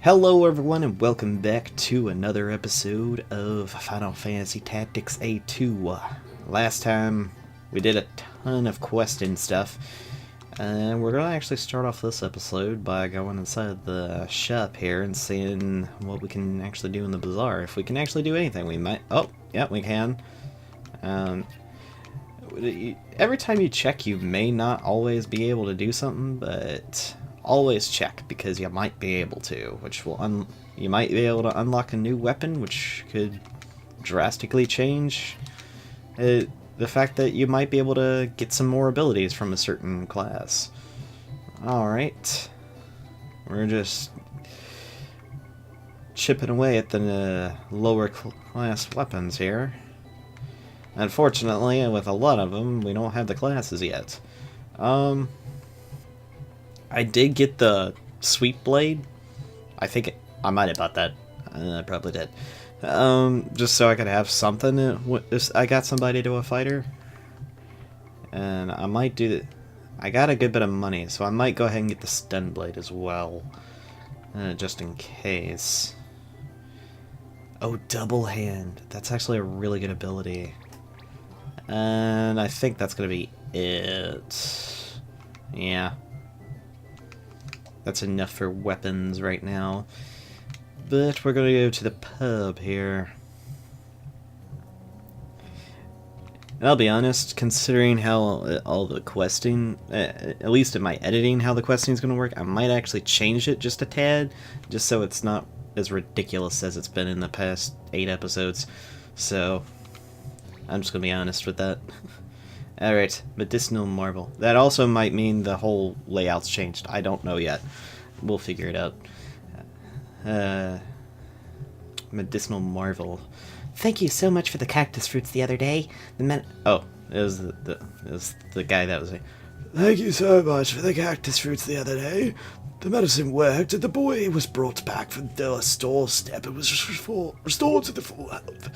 Hello everyone and welcome back to another episode of Final Fantasy Tactics A2. Last time we did a ton of questing stuff, and we're going to actually start off this episode by going inside the shop here and seeing what we can actually do in the Bazaar. If we can actually do anything, we might... Oh, yeah, we can. Every time you check, you may not always be able to do something, but... always check, because you might be able to, which will you might be able to unlock a new weapon, which could drastically change the fact that you might be able to get some more abilities from a certain class. Alright. We're just chipping away at the lower class weapons here. Unfortunately, with a lot of them, we don't have the classes yet. I did get the Sweep Blade. I think I might have bought that. I probably did. Just so I could have something if I got somebody to a fighter. And I might do that. I got a good bit of money, so I might go ahead and get the Stun Blade as well. Just in case. Oh, Double Hand. That's actually a really good ability. And I think that's going to be it. Yeah. That's enough for weapons right now. But we're going to go to the pub here. And I'll be honest, considering how all the questing, at least in my editing, how the questing is going to work, I might actually change it just a tad, just so it's not as ridiculous as it's been in the past 8 episodes. So, I'm just going to be honest with that. Alright, Medicinal Marble. That also might mean the whole layout's changed. I don't know yet. We'll figure it out. Medicinal Marble. Thank you so much for the cactus fruits the other day. Oh, it was the guy that was like, thank you so much for the cactus fruits the other day. The medicine worked, and the boy was brought back from the doorstep and was restored to the full health.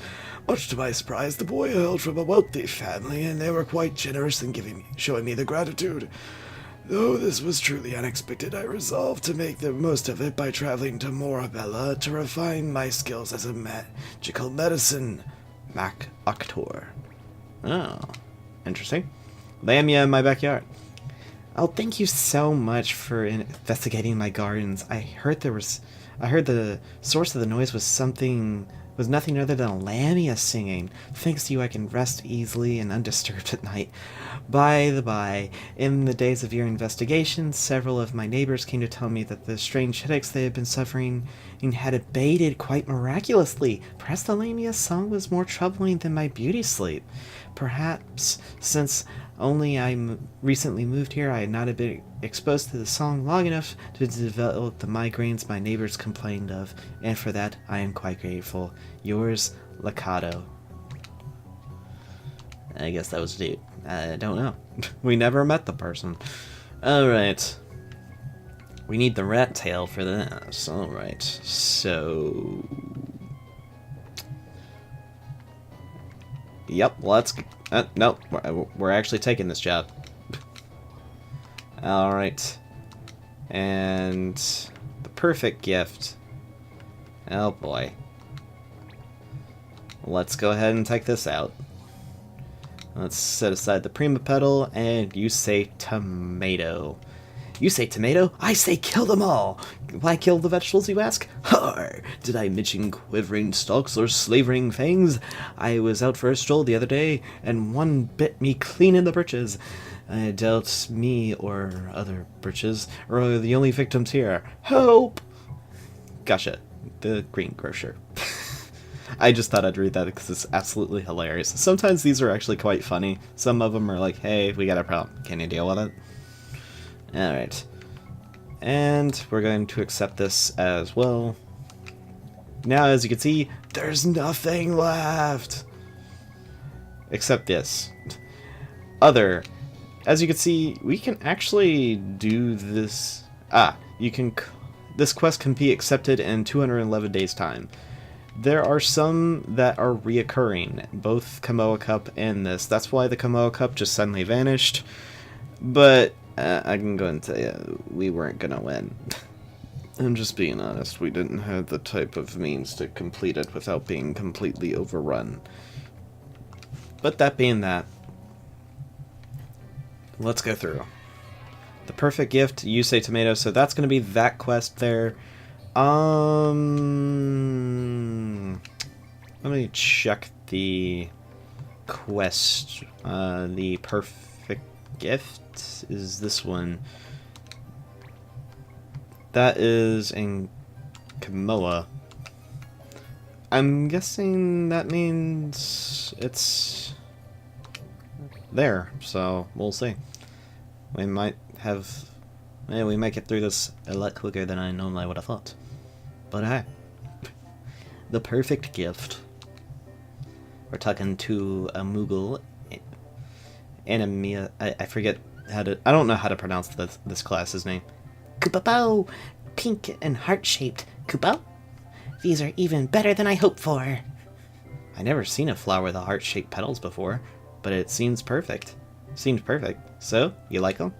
Much to my surprise, the boy hailed from a wealthy family, and they were quite generous in showing me their gratitude. Though this was truly unexpected, I resolved to make the most of it by traveling to Morabella to refine my skills as a magical medicine. Mac Octor. oh, interesting. Lamia in my backyard. Oh, thank you so much for investigating my gardens. I heard the source of the noise was nothing other than a lamia singing. Thanks to you, I can rest easily and undisturbed at night. By the by, in the days of your investigation, several of my neighbors came to tell me that the strange headaches they had been suffering had abated quite miraculously. Perhaps the lamia song was more troubling than my beauty sleep. Perhaps, since only I recently moved here, I had not been exposed to the song long enough to develop the migraines my neighbors complained of, and for that I am quite grateful. Yours, Lakato. I guess that was dude. I don't know. We never met the person. Alright. We need the rat tail for this. Alright. So... Yep, let's... nope, we're actually taking this job. Alright. And... the perfect gift. Oh boy. Let's go ahead and take this out. Let's set aside the Prima Petal, and you say tomato. You say tomato, I say kill them all. Why kill the vegetables, you ask? Har! Did I mention quivering stalks or slavering fangs? I was out for a stroll the other day, and one bit me clean in the britches. I doubt me or other britches are the only victims here. Help! Gotcha. The greengrocer. I just thought I'd read that because it's absolutely hilarious. Sometimes these are actually quite funny. Some of them are like, hey, we got a problem. Can you deal with it? Alright. And we're going to accept this as well. Now, as you can see, There's nothing left. except this. Other. As you can see, we can actually do this. This quest can be accepted in 211 days' time. There are some that are reoccurring, both Kamoa Cup and this. That's why the Kamoa Cup just suddenly vanished. But I can go and tell you, we weren't gonna win. I'm just being honest, we didn't have the type of means to complete it without being completely overrun. But that being that, let's go through. The perfect gift, you say tomato, so that's going to be that quest there. Let me check the quest. The perfect gift is this one. That is in Kamoa. I'm guessing that means it's there, so we'll see. We might have... we might get through this a lot quicker than I normally would have thought. But hey. The perfect gift. We're talking to a Moogle. Anemia... I forget how to... I don't know how to pronounce this class's name. Koopa, pink and heart-shaped. Koopa? These are even better than I hoped for. I never seen a flower with heart-shaped petals before, but it seems perfect. Seems perfect. So, you like them?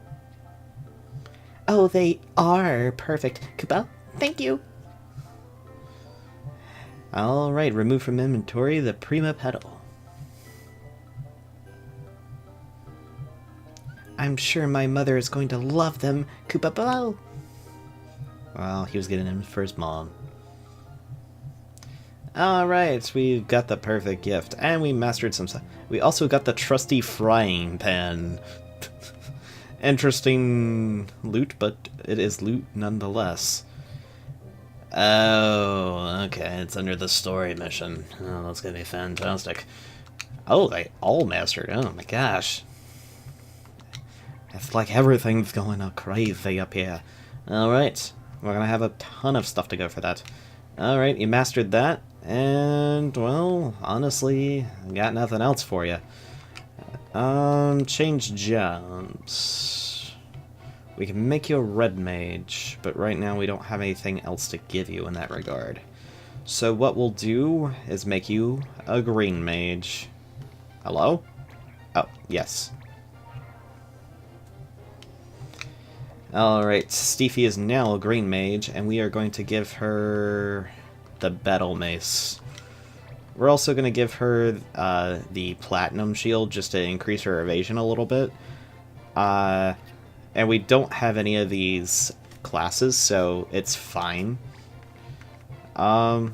Oh, they are perfect. Koopa, thank you. Alright, remove from inventory the Prima Petal. I'm sure my mother is going to love them. Koopa. Well, he was getting them for his mom. Alright, we've got the perfect gift, and we mastered some stuff. We also got the trusty frying pan. Interesting loot, but it is loot nonetheless. Oh, okay, it's under the story mission. Oh, that's gonna be fantastic. Oh, they all mastered. Oh my gosh. It's like everything's going all crazy up here. Alright, we're gonna have a ton of stuff to go for that. Alright, you mastered that, and, well, honestly, got nothing else for you. Change jobs. We can make you a red mage, but right now we don't have anything else to give you in that regard. So what we'll do is make you a green mage. Hello? Oh, yes. Alright, Steefy is now a green mage, and we are going to give her the battle mace. We're also going to give her the platinum shield just to increase her evasion a little bit. And we don't have any of these classes, so it's fine. And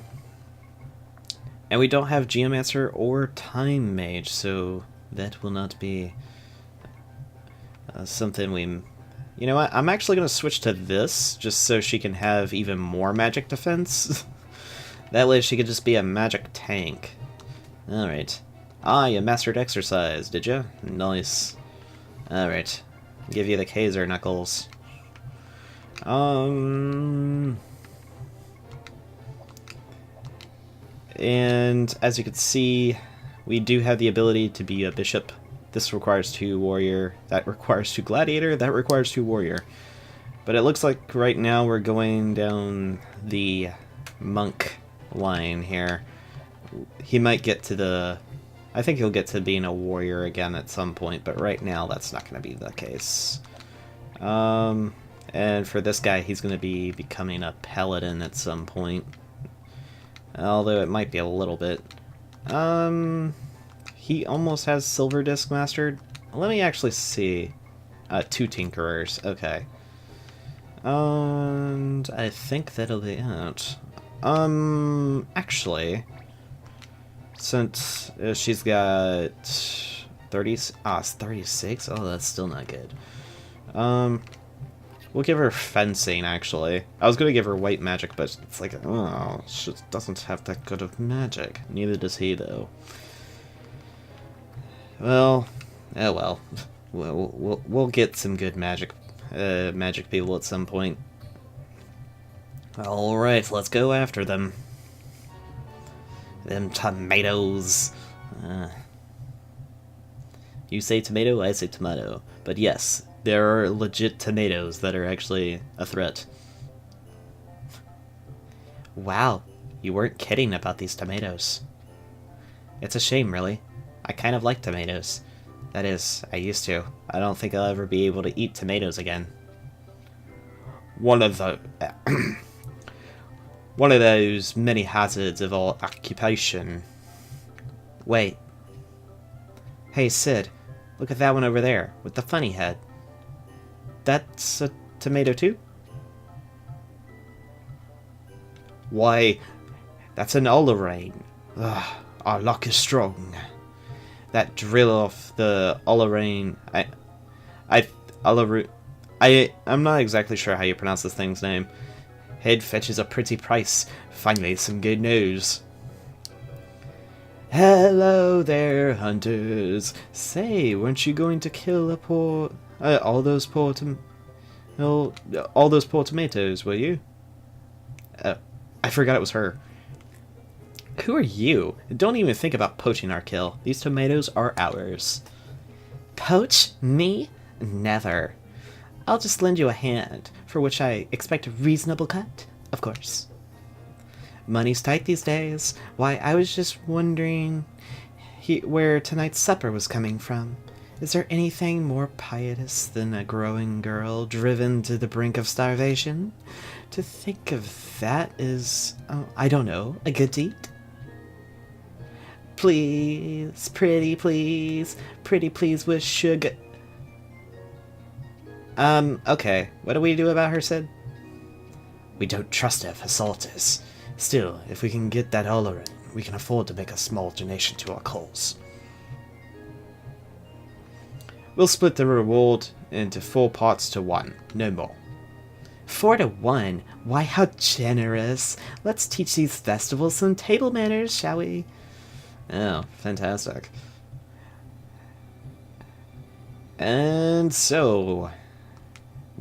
we don't have Geomancer or Time Mage, so that will not be something we... You know what? I'm actually going to switch to this, just so she can have even more magic defense. That way she could just be a magic tank. Alright. Ah, you mastered exercise, did you? Nice. Alright. Give you the Kaiser Knuckles. And as you can see, we do have the ability to be a bishop. This requires 2 warrior, that requires 2 gladiator, that requires 2 warrior. But it looks like right now we're going down the monk line here. He might get to the... I think he'll get to being a warrior again at some point, but right now that's not going to be the case. And for this guy, he's going to be becoming a paladin at some point. Although it might be a little bit. He almost has Silver Disc mastered. Let me actually see. 2 Tinkerers, okay. And I think that'll be it. Actually, since she's got 30, 36, oh, that's still not good. We'll give her fencing, actually. I was gonna give her white magic, but it's like, oh, she doesn't have that good of magic. Neither does he, though. Well, oh well. We'll get some good magic people at some point. Alright, let's go after them. Them tomatoes. You say tomato, I say tomato. But yes, there are legit tomatoes that are actually a threat. Wow, you weren't kidding about these tomatoes. It's a shame, really. I kind of like tomatoes. That is, I used to. I don't think I'll ever be able to eat tomatoes again. One of the... One of those many hazards of our occupation. Wait. Hey, Sid. Look at that one over there, with the funny head. That's a tomato too? Why, that's an Oleraine. Ugh, our luck is strong. That drill off the Oleraine... I'm not exactly sure how you pronounce this thing's name. Head fetches a pretty price. Finally, some good news. Hello there, hunters. Say, weren't you going to kill all those poor tomatoes, were you? I forgot it was her. Who are you? Don't even think about poaching our kill. These tomatoes are ours. Poach? Me? Never. I'll just lend you a hand, for which I expect a reasonable cut, of course. Money's tight these days. Why, I was just wondering where tonight's supper was coming from. Is there anything more pietous than a growing girl driven to the brink of starvation? To think of that is, I don't know, a good deed? Please, pretty please with sugar. Okay. What do we do about her, Sid? We don't trust her for salters. Still, if we can get that Oleraine, we can afford to make a small donation to our cause. We'll split the reward into 4 parts to 1, no more. 4 to 1? Why, how generous. Let's teach these festivals some table manners, shall we? Oh, fantastic. And so,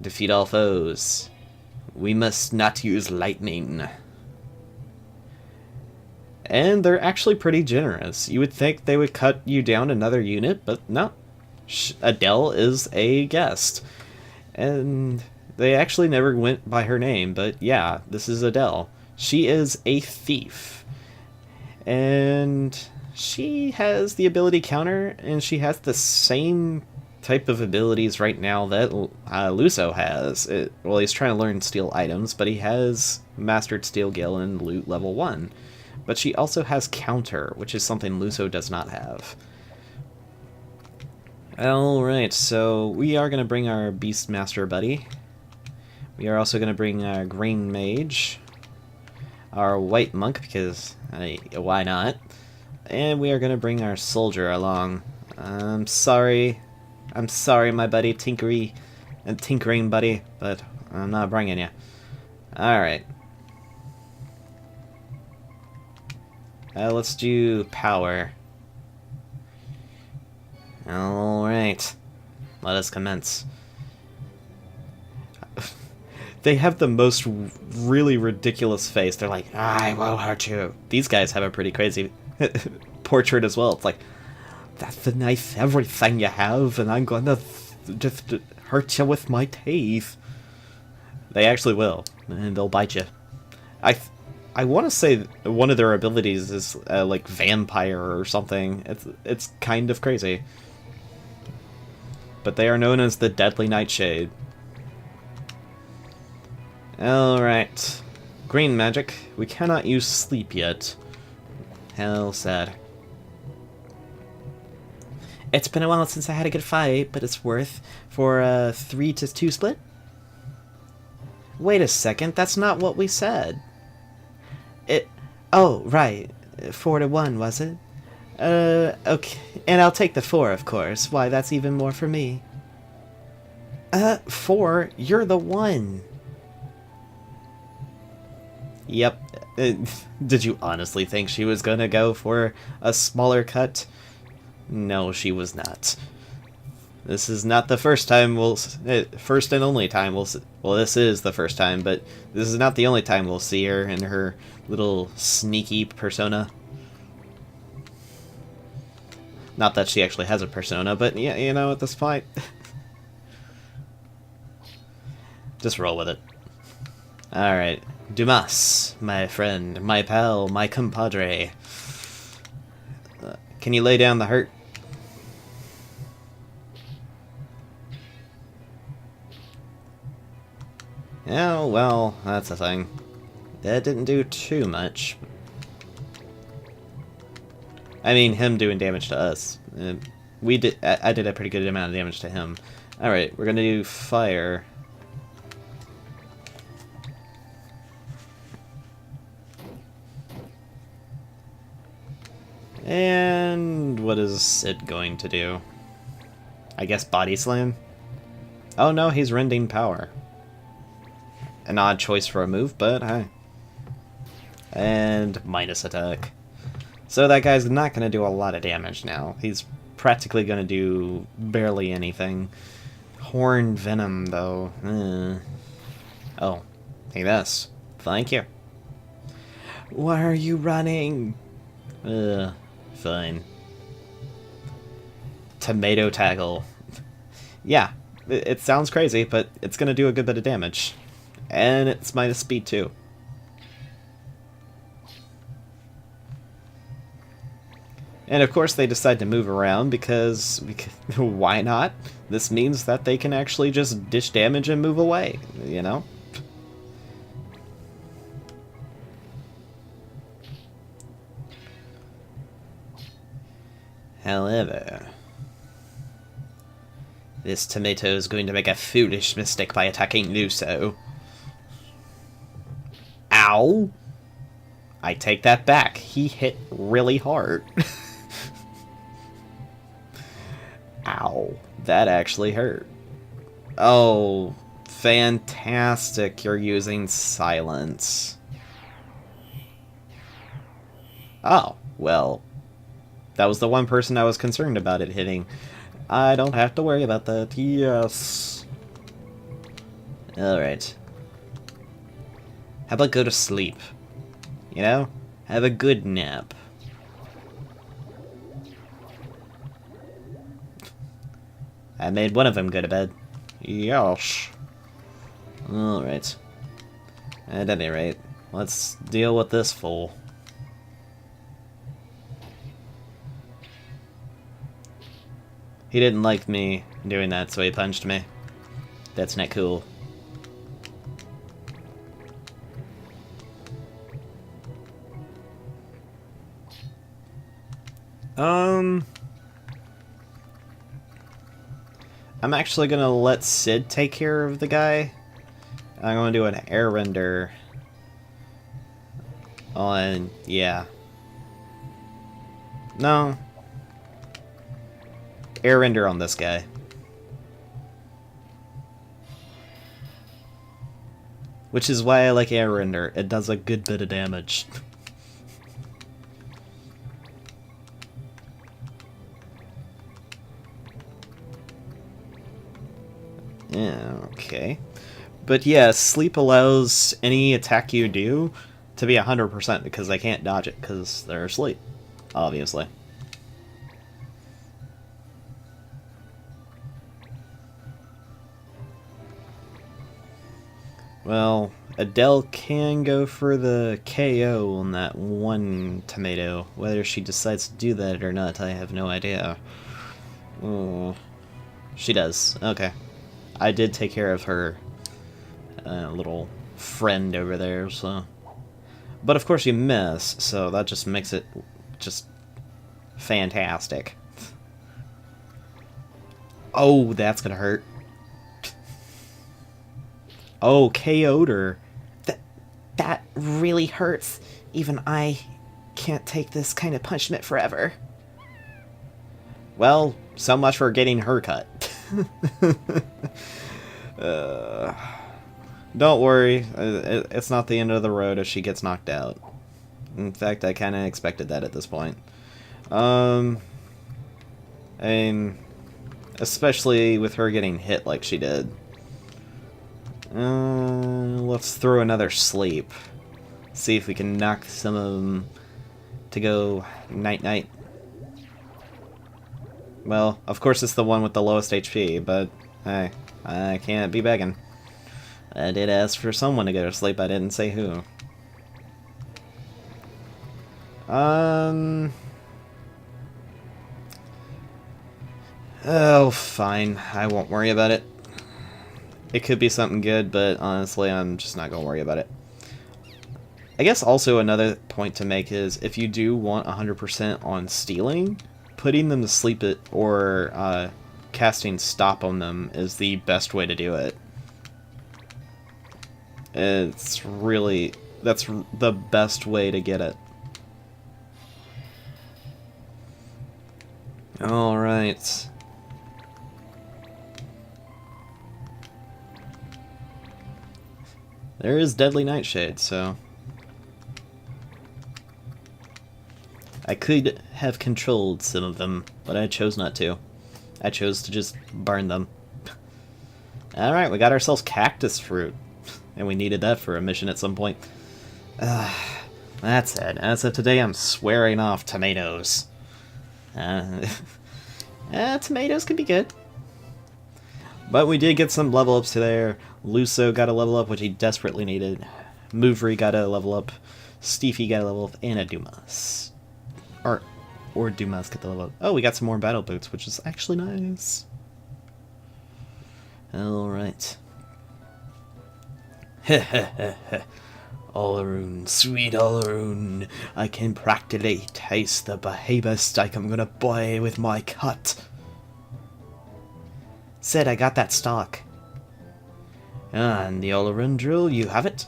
defeat all foes. We must not use lightning. And they're actually pretty generous. You would think they would cut you down another unit, but no. Adele is a guest. And they actually never went by her name, but yeah, this is Adele. She is a thief. And she has the ability counter, and she has the same type of abilities right now that Luso has. Well, he's trying to learn steal items, but he has mastered Steel Gale and Loot level 1. But she also has counter, which is something Luso does not have. Alright, so we are going to bring our Beastmaster buddy. We are also going to bring our Green Mage. Our White Monk, because why not? And we are going to bring our Soldier along. I'm sorry, my buddy Tinkering buddy, but I'm not bringing you. Alright. Let's do power. Alright. Let us commence. They have the most really ridiculous face. They're like, I will hurt you. These guys have a pretty crazy portrait as well. It's like, that's the knife, everything you have, and I'm gonna just hurt you with my teeth. They actually will, and they'll bite you. I want to say one of their abilities is like vampire or something. It's kind of crazy. But they are known as the Deadly Nightshade. Alright. Green magic. We cannot use sleep yet. Hell sad. It's been a while since I had a good fight, but it's worth for a 3-2 split? Wait a second, that's not what we said. Oh, right. 4 to 1, was it? Okay. And I'll take the 4, of course. Why, that's even more for me. 4? You're the 1. Yep. Did you honestly think she was gonna go for a smaller cut? No, she was not. This is not the first time first and only time we'll see. Well, this is the first time, but this is not the only time we'll see her in her little sneaky persona. Not that she actually has a persona, but yeah, you know, at this point. Just roll with it. Alright. Dumas, my friend, my pal, my compadre. Can you lay down the hurt? Oh, well, that's a thing. That didn't do too much. I mean, him doing damage to us. I did a pretty good amount of damage to him. Alright, we're gonna do fire. And what is Sid going to do? I guess body slam? Oh no, he's rending power. An odd choice for a move, but hey. And minus attack. So that guy's not going to do a lot of damage now. He's practically going to do barely anything. Horn Venom, though. Oh, hey, this. Thank you. Why are you running? Fine. Tomato Tackle. Yeah, it sounds crazy, but it's going to do a good bit of damage. And it's minus speed, too. And of course they decide to move around because why not? This means that they can actually just dish damage and move away, you know? However, this tomato is going to make a foolish mistake by attacking Luso. Ow! I take that back. He hit really hard. Ow. That actually hurt. Oh, fantastic. You're using silence. Oh, well. That was the one person I was concerned about it hitting. I don't have to worry about that. Yes. Alright. How about go to sleep? You know? Have a good nap. I made one of them go to bed. Yosh. Alright. At any rate, let's deal with this fool. He didn't like me doing that, so he punched me. That's not cool. I'm actually gonna let Sid take care of the guy. I'm gonna do an air render on, yeah. No. Air render on this guy. Which is why I like air render. It does a good bit of damage. Yeah, okay. But yeah, sleep allows any attack you do to be 100% because they can't dodge it because they're asleep, obviously. Well, Adele can go for the KO on that one tomato. Whether she decides to do that or not, I have no idea. Oh, she does. Okay. I did take care of her little friend over there, so... But of course you miss, so that just makes it just fantastic. Oh, that's gonna hurt. Oh, KO'd her. That really hurts. Even I can't take this kind of punishment forever. Well, so much for getting her cut. Don't worry, it's not the end of the road if she gets knocked out. In fact, I kind of expected that at this point. And especially with her getting hit like she did. Let's throw another sleep. See if we can knock some of them to go night-night. Well, of course it's the one with the lowest HP, but hey, I can't be begging. I did ask for someone to go to sleep, I didn't say who. Oh, fine. I won't worry about it. It could be something good, but honestly, I'm just not gonna worry about it. I guess also another point to make is if you do want 100% on stealing, putting them to sleep or casting stop on them is the best way to do it. It's really, that's the best way to get it. Alright. There is Deadly Nightshade, so I could have controlled some of them, but I chose not to. I chose to just burn them. Alright, we got ourselves cactus fruit. And we needed that for a mission at some point. That's it. As of today, I'm swearing off tomatoes. Tomatoes can be good. But we did get some level ups there. Luso got a level up, which he desperately needed. Movery got a level up. Steefy got a level up. And a Dumas. Or Dumas got the level up. Oh, we got some more battle boots, which is actually nice. Alright. Olaroon, sweet Olaroon, I can practically taste the behemoth steak I'm gonna buy with my cut. Said I got that stock. And the Olaroon drill, you have it?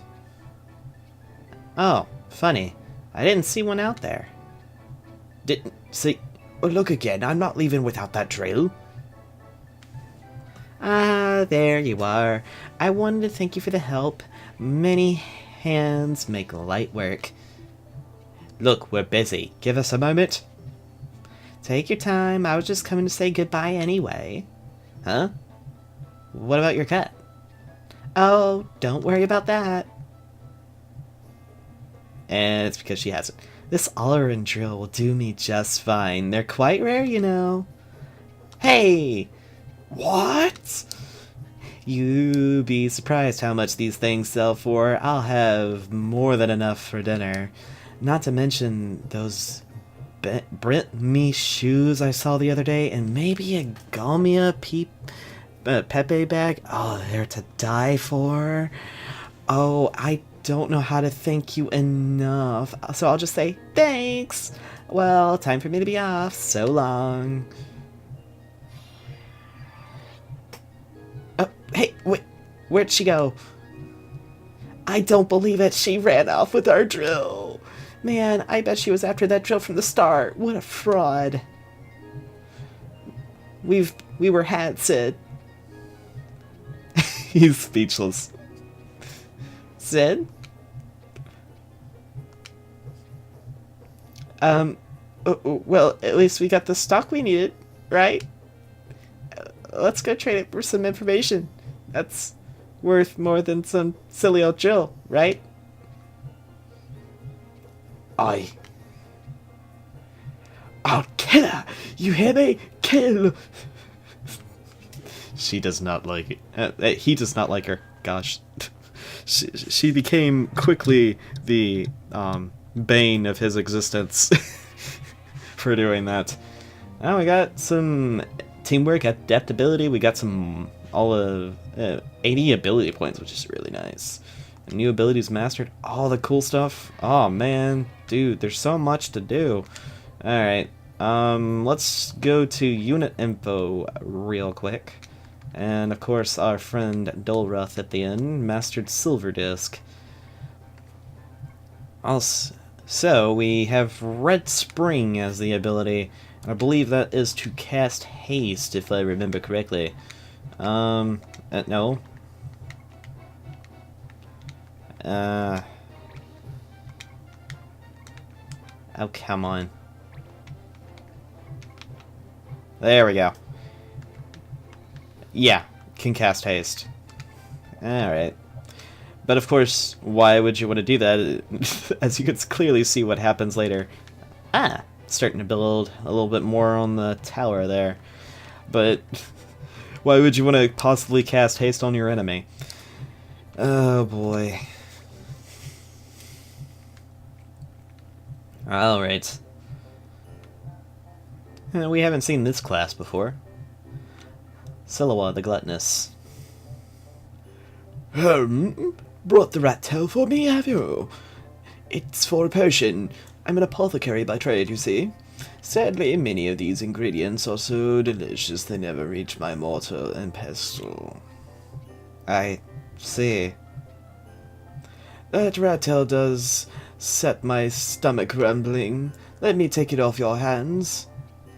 Oh, funny. I didn't see one out there. Didn't see... Oh, look again, I'm not leaving without that drill. Ah, there you are. I wanted to thank you for the help. Many hands make light work. Look, we're busy. Give us a moment. Take your time. I was just coming to say goodbye anyway. Huh? What about your cut? Oh, don't worry about that. And it's because she has it. This Olaroon drill will do me just fine. They're quite rare, you know. Hey! What? You'd be surprised how much these things sell for. I'll have more than enough for dinner. Not to mention those Brent me shoes I saw the other day, and maybe a Galmia Pepe bag. Oh, they're to die for. Oh, I don't know how to thank you enough. So I'll just say thanks. Well, time for me to be off. So long. Hey, wait, where'd she go? I don't believe it. She ran off with our drill. Man, I bet she was after that drill from the start. What a fraud. We were had, Sid. He's speechless. Sid? Well, at least we got the stock we needed, right? Let's go trade it for some information. That's worth more than some silly old drill, right? I'll kill her! You hear me? Kill! She does not like it. He does not like her. Gosh. She became quickly the bane of his existence for doing that. Now we got some teamwork, adaptability. We got some all of 80 ability points, which is really nice. New abilities mastered. All the cool stuff. Oh man, dude, there's so much to do. All right, let's go to unit info real quick. And of course, our friend Dolruth at the end mastered Silver Disc. Also, so we have Red Spring as the ability. I believe that is to cast haste, if I remember correctly. No. Oh, come on. There we go. Yeah, can cast haste. Alright. But of course, why would you want to do that? As you can clearly see what happens later. Ah, starting to build a little bit more on the tower there. But why would you want to possibly cast haste on your enemy? Oh boy. Alright. We haven't seen this class before. Silawa the Gluttonous. Brought the rat tail for me, have you? It's for a potion. I'm an apothecary by trade, you see. Sadly, many of these ingredients are so delicious they never reach my mortar and pestle. I see. That rat tail does set my stomach rumbling. Let me take it off your hands.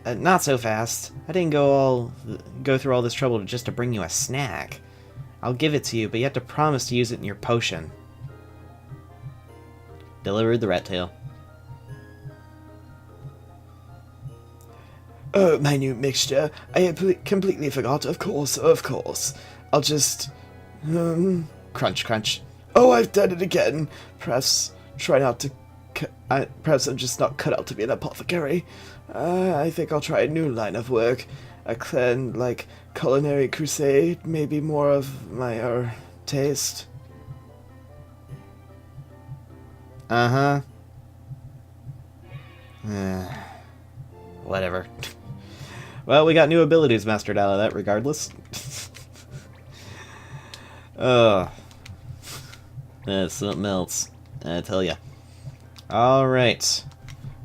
Not so fast. I didn't go through all this trouble just to bring you a snack. I'll give it to you, but you have to promise to use it in your potion. Delivered the rat tail. Oh, my new mixture. I had completely forgot. Of course, of course. I'll just... Crunch, crunch. Oh, I've done it again. Perhaps try not to... perhaps I'm just not cut out to be an apothecary. I think I'll try a new line of work. A like, culinary crusade. Maybe more of my, taste. Uh-huh. Whatever. Well, we got new abilities mastered out of that regardless. That's something else, I tell ya. Alright.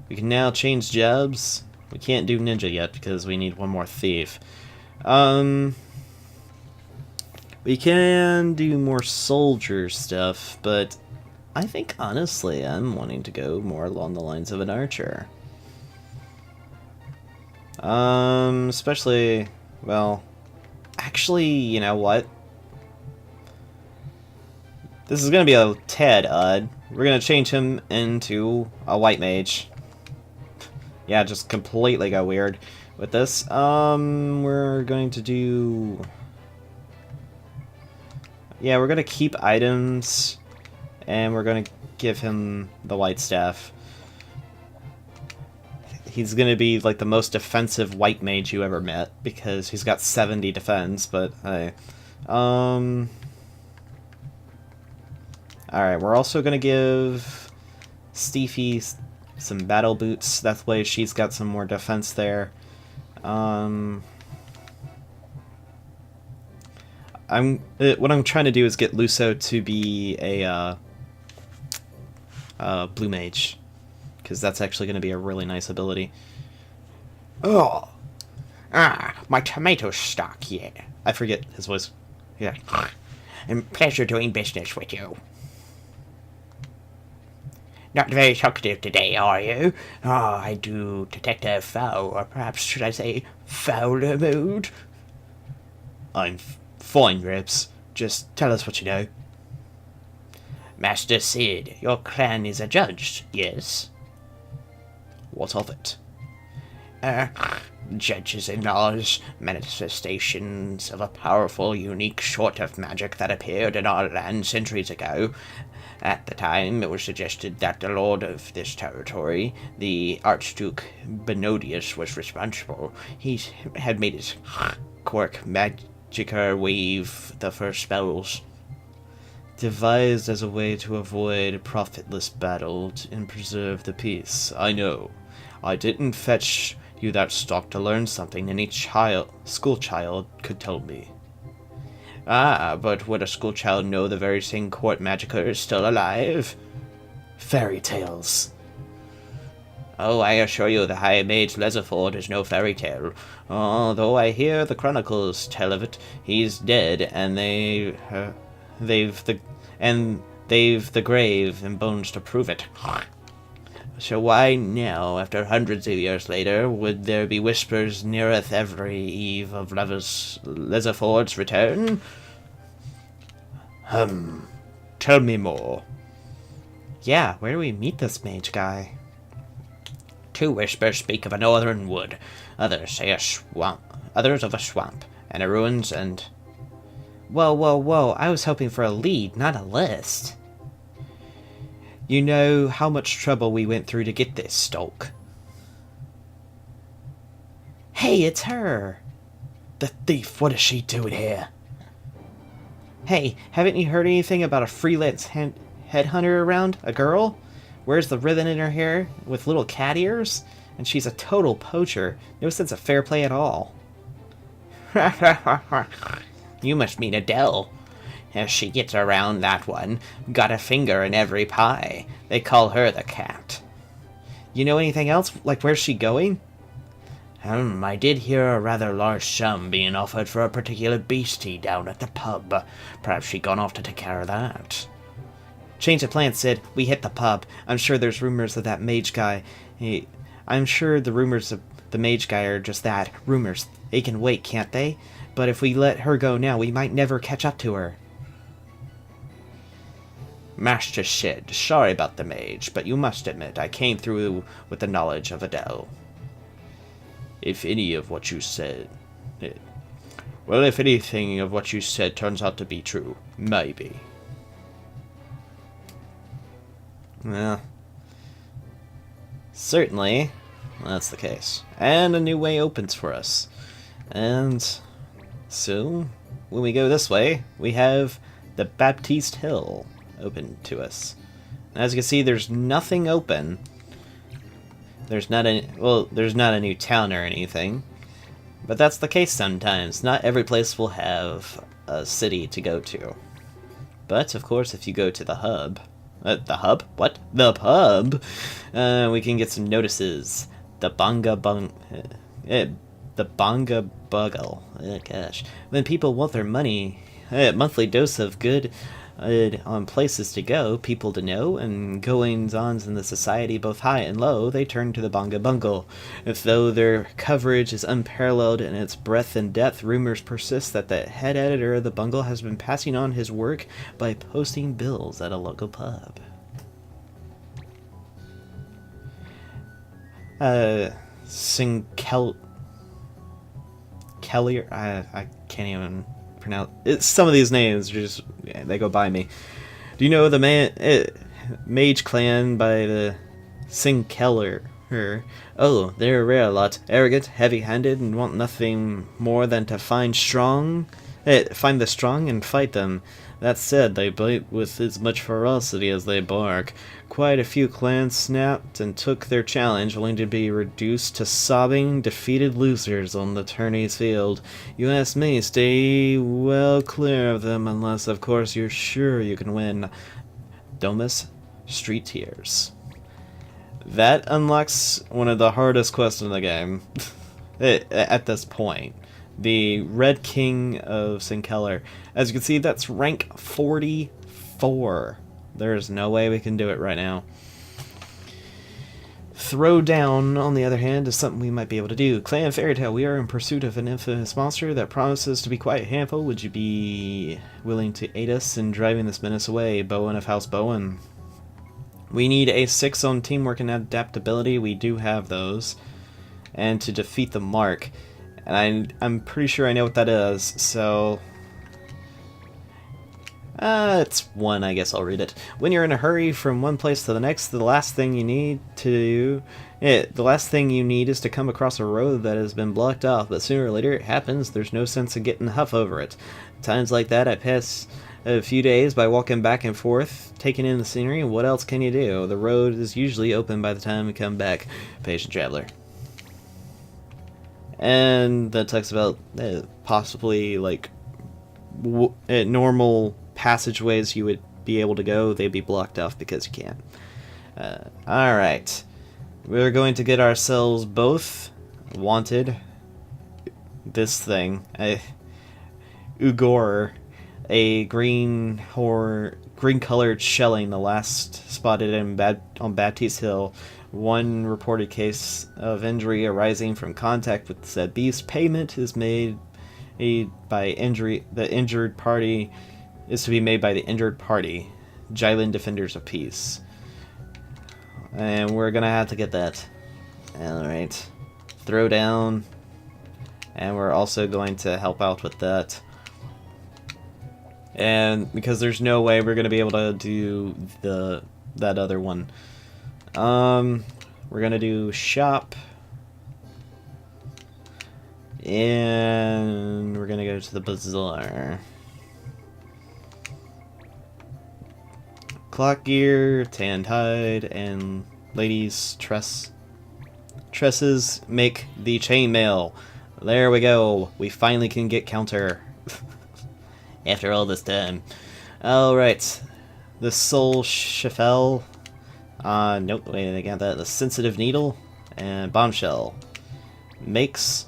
We can now change jobs. We can't do ninja yet because we need one more thief. We can do more soldier stuff, but I think honestly I'm wanting to go more along the lines of an archer. Especially, well, actually, you know what? This is gonna be a tad odd. We're gonna change him into a white mage. Yeah, just completely go weird with this. We're going to do... Yeah, we're gonna keep items, and we're gonna give him the white staff. He's gonna be like the most defensive white mage you ever met because he's got 70 defense, but hey. Alright, we're also gonna give Steefy some battle boots. That way she's got some more defense there. What I'm trying to do is get Luso to be a blue mage, because that's actually going to be a really nice ability. Oh. My tomato stock, yeah. I forget his voice. Yeah. And pleasure doing business with you. Not very talkative today, are you? I do detect a foul, or perhaps should I say fouler mood? I'm fine, Rebs. Just tell us what you know. Master Sid, your clan is adjudged, yes? What of it? Judges acknowledge manifestations of a powerful, unique sort of magic that appeared in our land centuries ago. At the time, it was suggested that the lord of this territory, the Archduke Benodius, was responsible. He had made his quirk magicka weave the first spells. Devised as a way to avoid profitless battle and preserve the peace. I know. I didn't fetch you that stock to learn something any school child could tell me. But would a school child know the very same court magicka is still alive? Fairy tales. Oh, I assure you the High Mage Lesaford is no fairy tale. Although I hear the chronicles tell of it, he's dead, and they've the grave and bones to prove it. So why now, after hundreds of years later, would there be whispers neareth every eve of Lesaford's return? Tell me more. Yeah, where do we meet this mage guy? Two whispers speak of a northern wood. Others say a swamp. Others of a swamp, and a ruins, and... Whoa, I was hoping for a lead, not a list. You know how much trouble we went through to get this stock. Hey, it's her! The thief, what is she doing here? Hey, haven't you heard anything about a freelance headhunter around? A girl? Wears the ribbon in her hair with little cat ears? And she's a total poacher. No sense of fair play at all. You must mean Adele. As she gets around that one, got a finger in every pie. They call her the cat. You know anything else? Like, where's she going? I did hear a rather large sum being offered for a particular beastie down at the pub. Perhaps she gone off to take care of that. Change of plans, Sid. We hit the pub. I'm sure there's rumors of that mage guy. I'm sure the rumors of the mage guy are just that. Rumors. They can wait, can't they? But if we let her go now, we might never catch up to her. Master Sid, sorry about the mage, but you must admit I came through with the knowledge of Adele. If any of what you said... Well, if anything of what you said turns out to be true, maybe. Well, certainly, that's the case. And a new way opens for us. And so, when we go this way, we have the Baptiste Hill open to us. And as you can see, there's nothing open. There's not a new town or anything. But that's the case sometimes. Not every place will have a city to go to. But, of course, if you go to the hub... the hub? What? The pub! We can get some notices. The Bonga Buggle. Oh, gosh. When people want their money, monthly dose of good on places to go, people to know, and goings-ons in the society both high and low, they turn to the Bonga Bungle. If though their coverage is unparalleled in its breadth and depth, rumors persist that the head editor of the Bungle has been passing on his work by posting bills at a local pub. Kelly, I can't even pronounce it. Some of these names just they go by me. Do you know the mage clan by the Sinkeller? Oh, they're a rare lot, arrogant, heavy-handed, and want nothing more than to find the strong and fight them. That said, they bite with as much ferocity as they bark. Quite a few clans snapped and took their challenge, only to be reduced to sobbing, defeated losers on the tourney's field. You ask me, stay well clear of them, unless, of course, you're sure you can win. Domus, Street Tears. That unlocks one of the hardest quests in the game. At this point. The Red King of Sinkeller. As you can see, that's rank 44. There's no way we can do it right now. Throwdown, on the other hand, is something we might be able to do. Clan Fairytale, we are in pursuit of an infamous monster that promises to be quite handful. Would you be willing to aid us in driving this menace away? Bowen of House Bowen. We need a 6 on teamwork and adaptability. We do have those. And to defeat the mark. And I'm pretty sure I know what that is, so... it's 1, I guess I'll read it. When you're in a hurry from one place to the next, the last thing you need is to come across a road that has been blocked off, but sooner or later it happens. There's no sense in getting huff over it. Times like that, I pass a few days by walking back and forth, taking in the scenery, and what else can you do? The road is usually open by the time we come back. Patient traveler. And that talks about possibly like normal passageways you would be able to go, they'd be blocked off because you can't. Alright. We're going to get ourselves both wanted this thing. Ugor, a green colored shelling, the last spotted on Baptiste Hill. 1 reported case of injury arising from contact with said beast. Payment is made by injury. The injured party is to be made by the injured party. Jylin Defenders of Peace. And we're gonna have to get that. Alright. Throw down. And we're also going to help out with that. And because there's no way we're gonna be able to do that other one. We're gonna do shop. And we're gonna go to the Bazaar. Clock gear, tanned hide, and ladies' tresses make the chainmail. There we go. We finally can get counter. after all this time. Alright. The Soul Shafel. Nope, wait, I got that. The Sensitive Needle. And Bombshell. Makes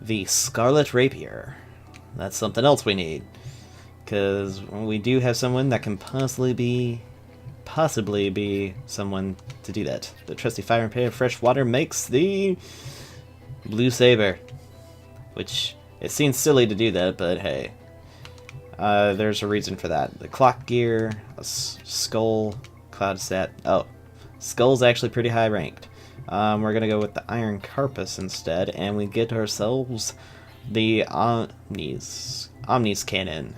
the Scarlet Rapier. That's something else we need. Because we do have someone that can possibly be someone to do that. The trusty fire and pay of fresh water makes the Blue Saber. Which, it seems silly to do that, but hey. There's a reason for that. The clock gear, a skull, cloud stat. Oh, skull's actually pretty high ranked. We're gonna go with the iron carapace instead, and we get ourselves the Omnis cannon.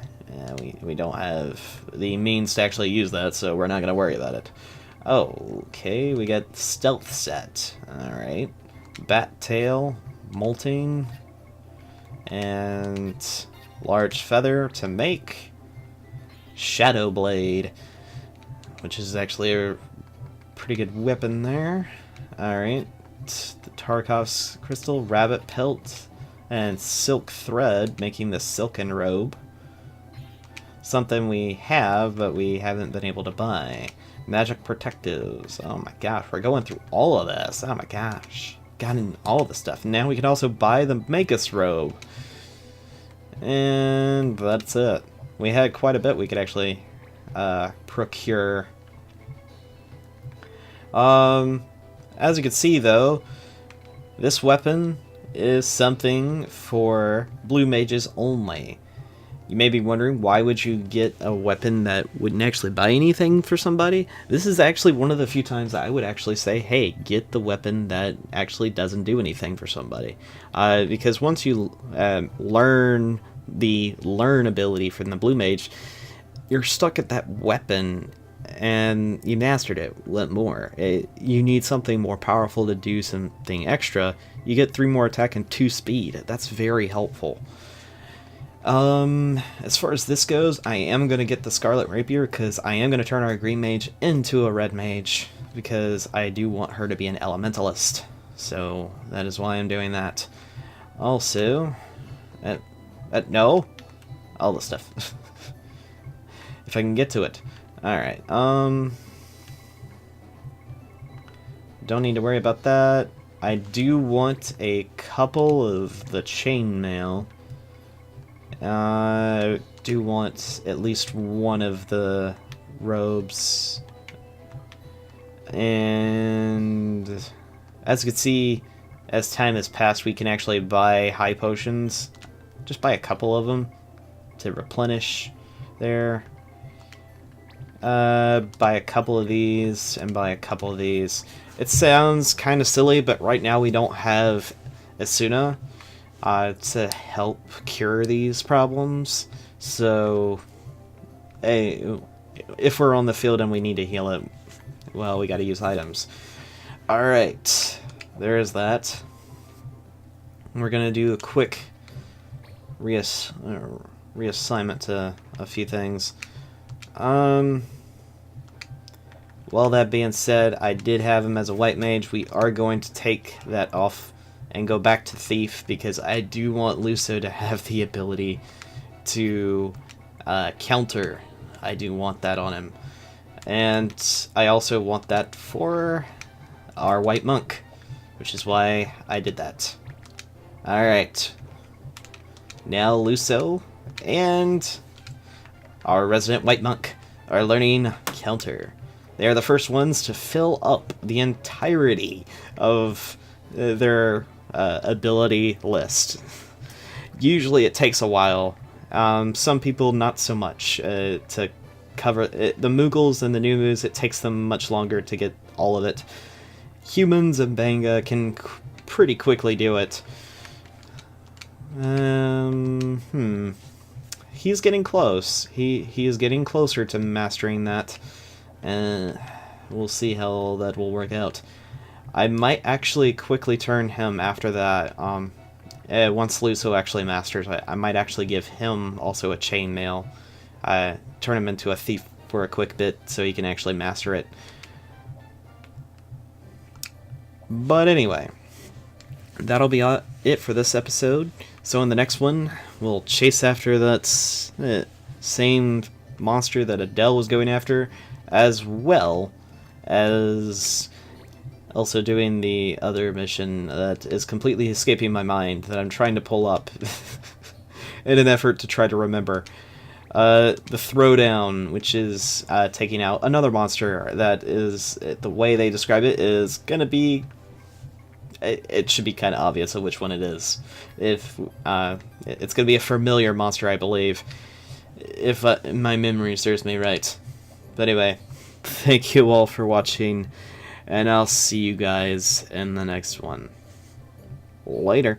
We don't have the means to actually use that, so we're not gonna worry about it. Oh, okay, we got stealth set. Alright. Bat tail, molting, and large feather to make Shadow Blade, which is actually a pretty good weapon there. Alright, the Tarkov's crystal, rabbit pelt, and silk thread, making the silken robe. Something we have, but we haven't been able to buy. Magic protectives. Oh my gosh, we're going through all of this. Oh my gosh. Gotten all the stuff. Now we can also buy the Magus robe. And that's it. We had quite a bit we could actually procure. As you can see though, this weapon is something for blue mages only. You may be wondering, why would you get a weapon that wouldn't actually buy anything for somebody? This is actually one of the few times I would actually say, hey, get the weapon that actually doesn't do anything for somebody. Because once you learn the learn ability from the blue mage, you're stuck at that weapon and you mastered it. What more? You need something more powerful to do something extra. You get 3 more attack and 2 speed. That's very helpful. As far as this goes, I am going to get the Scarlet Rapier because I am going to turn our green mage into a red mage because I do want her to be an elementalist. So that is why I'm doing that. Also, no, all the stuff. If I can get to it. Alright, don't need to worry about that. I do want a couple of the chainmail. Do want at least one of the robes. And as you can see, as time has passed, we can actually buy high potions. Just buy a couple of them to replenish there. Buy a couple of these and buy a couple of these. It sounds kind of silly, but right now we don't have Asuna to help cure these problems. So, hey, if we're on the field and we need to heal it, well, we got to use items. Alright, there is that. We're going to do a quick reassignment to a few things. Well, that being said, I did have him as a white mage. We are going to take that off and go back to Thief because I do want Luso to have the ability to counter. I do want that on him. And I also want that for our white monk, which is why I did that. Alright. Now Luso and our resident white monk are learning counter. They are the first ones to fill up the entirety of their ability list. Usually it takes a while. Some people not so much to cover it. The Mughals and the New Moves, it takes them much longer to get all of it. Humans and Banga can pretty quickly do it. He's getting close. He is getting closer to mastering that. And we'll see how that will work out. I might actually quickly turn him after that. Once Luso actually masters, I might actually give him also a chainmail. Turn him into a thief for a quick bit so he can actually master it. But anyway, that'll be it for this episode. So in the next one, we'll chase after that same monster that Adele was going after, as well as also doing the other mission that is completely escaping my mind that I'm trying to pull up in an effort to try to remember. The Throwdown, which is taking out another monster that is, the way they describe it, is going to be... It should be kind of obvious of which one it is. If it's going to be a familiar monster, I believe, if my memory serves me right. But anyway, thank you all for watching, and I'll see you guys in the next one. Later.